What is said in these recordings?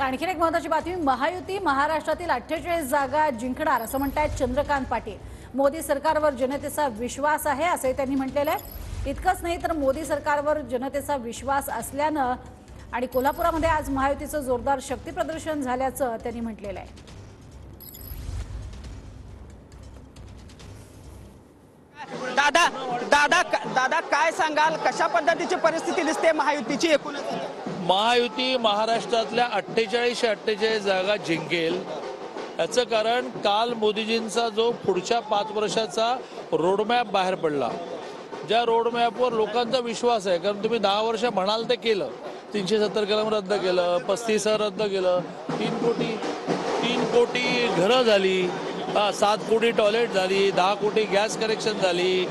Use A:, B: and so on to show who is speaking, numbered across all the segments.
A: आणखी एक महत्त्वाची बातमी, महायुती महाराष्ट्रातील 48 जागा जिंकणार असं म्हणतायत चंद्रकांत पाटील। मोदी सरकारवर जनतेचा विश्वास आहे असे त्यांनी म्हटलेले आहे। इतकंच नाही तर मोदी सरकारवर जनतेचा विश्वास असल्यानं आणि कोल्हापुरामध्ये आज महायुतीचं जोरदार शक्ती प्रदर्शन झाल्याचं त्यांनी म्हटलेलं आहे।
B: दादा दादा दादा काय सांगाल, कशा पद्धतीची परिस्थिती दिसते महायुतीची? एकूणच
C: महायुती महाराष्ट्रातल्या 48 जागा जिंकेल याचं कारण काल मोदीजींचा जो पुढच्या 5 वर्षाचा रोडमॅप बाहेर पडला, ज्या रोडमॅपवर लोकांचा विश्वास आहे। कारण तुम्ही 10 वर्ष म्हणाल ते केलं, 370 कलम रद्द केलं, 35 रद्द केलं, 3 कोटी घरं झाली, 7 कोटी टॉयलेट झाली, 10 कोटी गॅस कनेक्शन झाली,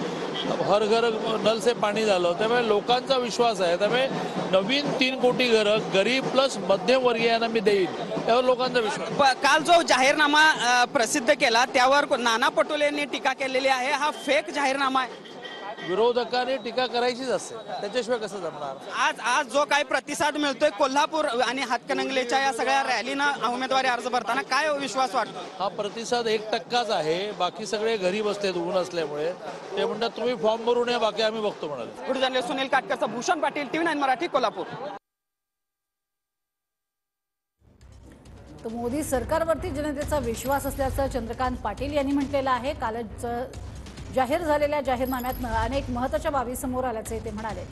C: हर घर नल से पाणी झालं। त्यामुळे लोकांचा विश्वास आहे। त्यामुळे नवीन 3 कोटी घरं गरीब प्लस मध्यमवर्गीयांना मी देईन, यावर लोकांचा विश्वास।
B: काल जो जाहीरनामा प्रसिद्ध केला त्यावर नाना पटोलेंनी टीका केलेली आहे, हा फेक जाहीरनामा आहे।
C: विरोधकांनी टीका करायचीच असते, त्याच्याशिवाय कसं जमणार?
B: आज जो काही प्रतिसाद मिळतोय कोल्हापूर आणि हातकणंगलेच्या या सगळ्या रॅलीनं उमेदवारी अर्ज भरताना, काय विश्वास वाटतो?
C: हा प्रतिसाद 1% आहे, बाकी सगळे घरी बसलेत ऊन असल्यामुळे। ते म्हणतात तुम्ही फॉर्म भरून या, बाकी आम्ही बघतो म्हणाले।
B: पुढे जाणले सुनील काटकरचा भूषण पाटील, TV9 मराठी, कोल्हापूर।
A: तर मोदी सरकारवरती जनतेचा विश्वास असल्याचं चंद्रकांत पाटील यांनी म्हटलेलं आहे। कालच जाहीर झालेल्या जाहीरनाम्यातनं अनेक महत्त्वाच्या बाबी समोर आल्याचे ते म्हणाले।